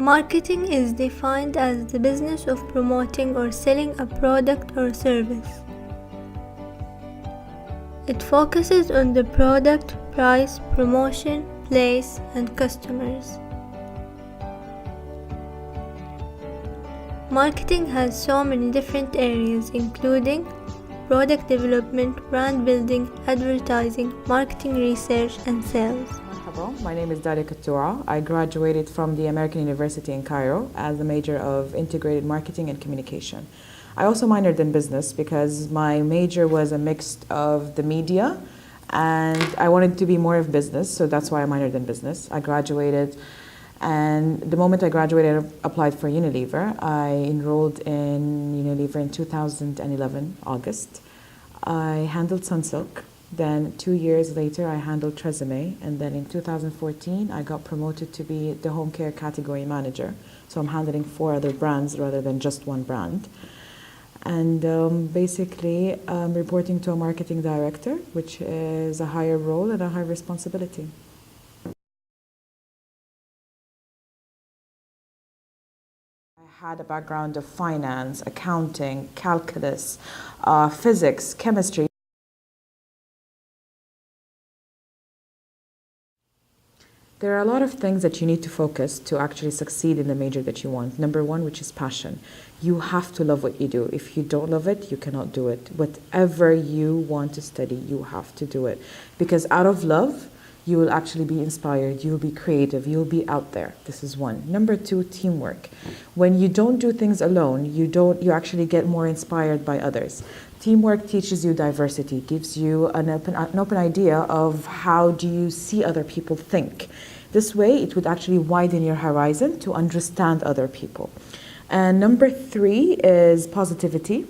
Marketing is defined as the business of promoting or selling a product or service. It focuses on the product, price, promotion, place, and customers. Marketing has so many different areas, including product development, brand building, advertising, marketing research, and sales. Hello, my name is Daria Katura. I graduated from the American University in Cairo as a major of integrated marketing and communication. I also minored in business because my major was a mix of the media and I wanted to be more of business, so that's why I minored in business. I graduated, and the moment I graduated, I applied for Unilever. I enrolled in Unilever in 2011, August. I handled Sunsilk. Then 2 years later, I handled Tresemme, and then in 2014, I got promoted to be the home care category manager. So I'm handling 4 other brands rather than just one brand. And basically, I'm reporting to a marketing director, which is a higher role and a higher responsibility. I had a background of finance, accounting, calculus, physics, chemistry. There are a lot of things that you need to focus to actually succeed in the major that you want. Number one, which is passion. You have to love what you do. If you don't love it, you cannot do it. Whatever you want to study, you have to do it. Because out of love, you will actually be inspired, you'll be creative, you'll be out there. This is one. Number two, teamwork. When you don't do things alone, you actually get more inspired by others. Teamwork teaches you diversity, gives you an open idea of how do you see other people think. This way, it would actually widen your horizon to understand other people. And number three is positivity.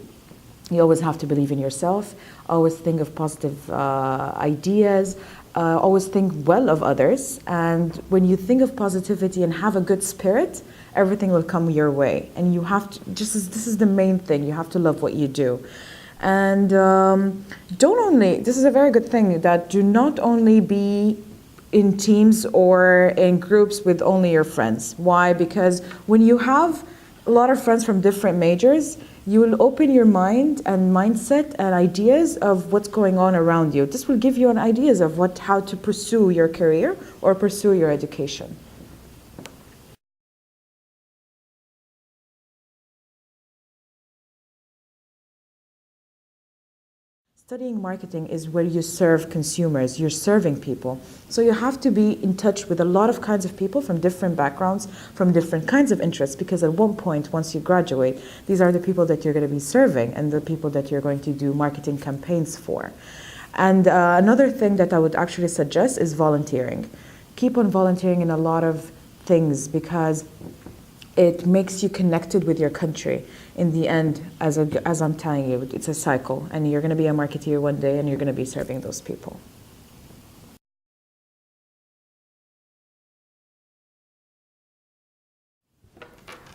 You always have to believe in yourself, always think of positive ideas, always think well of others. And when you think of positivity and have a good spirit, everything will come your way. And you have to, this is the main thing, you have to love what you do. And this is a very good thing, that do not only be in teams or in groups with only your friends. Why? Because when you have a lot of friends from different majors, you will open your mind and mindset and ideas of what's going on around you. This will give you an ideas of how to pursue your career or pursue your education. Studying marketing is where you serve consumers, you're serving people. So you have to be in touch with a lot of kinds of people from different backgrounds, from different kinds of interests, because at one point, once you graduate, these are the people that you're going to be serving and the people that you're going to do marketing campaigns for. And another thing that I would actually suggest is volunteering. Keep on volunteering in a lot of things because it makes you connected with your country. In the end, as I'm telling you, it's a cycle, and you're going to be a marketeer one day and you're going to be serving those people.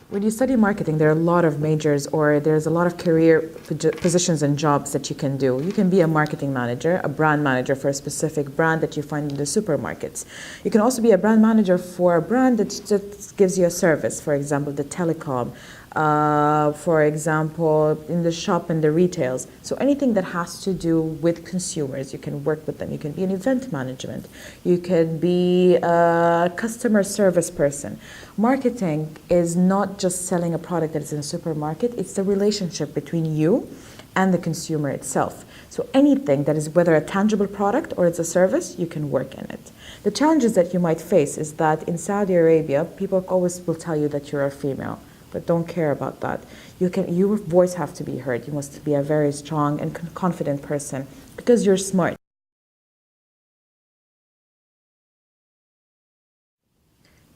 When you study marketing, there are a lot of majors, or there's a lot of career positions and jobs that you can do. You can be a marketing manager, a brand manager for a specific brand that you find in the supermarkets. You can also be a brand manager for a brand that just gives you a service, for example, the telecom, for example, in the shop and the retails. So anything that has to do with consumers, you can work with them. You can be an event management. You can be a customer service person. Marketing is not just selling a product that is in a supermarket. It's the relationship between you and the consumer itself. So anything that is whether a tangible product or it's a service, you can work in it. The challenges that you might face is that in Saudi Arabia, people always will tell you that you're a female. But don't care about that. Your voice have to be heard. You must be a very strong and confident person because you're smart.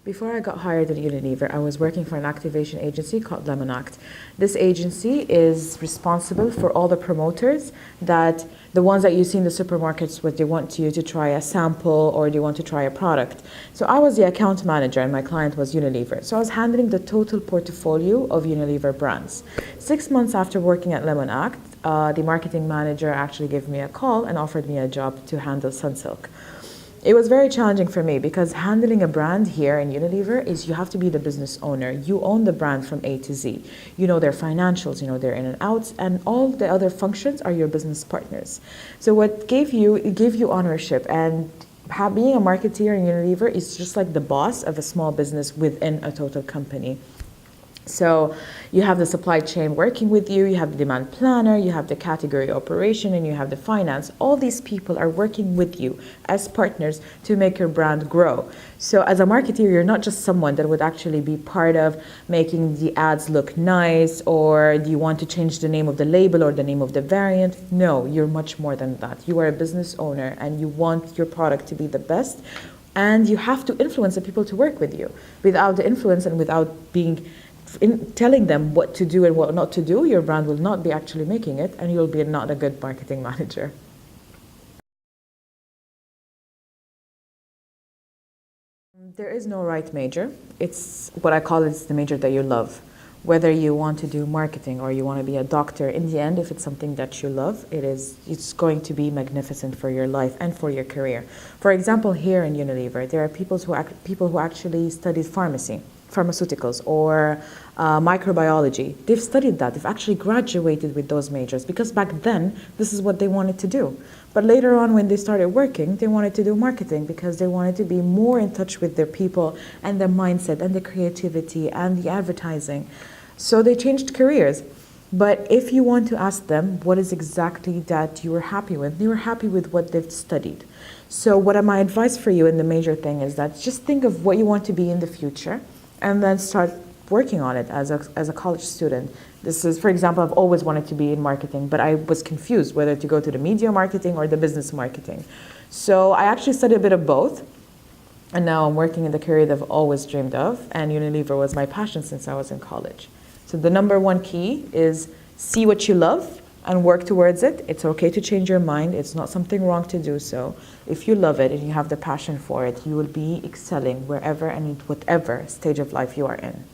Before I got hired at Unilever, I was working for an activation agency called Lemon Act. This agency is responsible for all the promoters, that the ones that you see in the supermarkets where they want you to try a sample or they want to try a product. So I was the account manager and my client was Unilever. So I was handling the total portfolio of Unilever brands. 6 months after working at Lemon Act, the marketing manager actually gave me a call and offered me a job to handle Sunsilk. it was very challenging for me because handling a brand here in Unilever is you have to be the business owner. You own the brand from A to Z. You know their financials, you know their in and outs, and all the other functions are your business partners. So what it gave you ownership, and being a marketeer in Unilever is just like the boss of a small business within a total company. So you have the supply chain working with you, you have the demand planner, you have the category operation, and you have the finance. All these people are working with you as partners to make your brand grow. So as a marketer, you're not just someone that would actually be part of making the ads look nice, or do you want to change the name of the label or the name of the variant? No, you're much more than that. You are a business owner and you want your product to be the best, and you have to influence the people to work with you. Without the influence and without in telling them what to do and what not to do, your brand will not be actually making it, and you'll be not a good marketing manager. There is no right major. It's what I call it's the major that you love. Whether you want to do marketing or you want to be a doctor, in the end, if it's something that you love, it's going to be magnificent for your life and for your career. For example, here in Unilever, there are people who actually studied pharmaceuticals, or microbiology. They've studied that. They've actually graduated with those majors because back then, this is what they wanted to do. But later on, when they started working, they wanted to do marketing because they wanted to be more in touch with their people and their mindset and the creativity and the advertising. So they changed careers. But if you want to ask them what is exactly that you were happy with, they were happy with what they've studied. So what my advice for you in the major thing is that just think of what you want to be in the future and then start working on it as a college student. This is, for example, I've always wanted to be in marketing, but I was confused whether to go to the media marketing or the business marketing. So I actually studied a bit of both, and now I'm working in the career that I've always dreamed of, and Unilever was my passion since I was in college. So the number one key is see what you love and work towards it. It's okay to change your mind. It's not something wrong to do so. If you love it and you have the passion for it, you will be excelling wherever and in whatever stage of life you are in.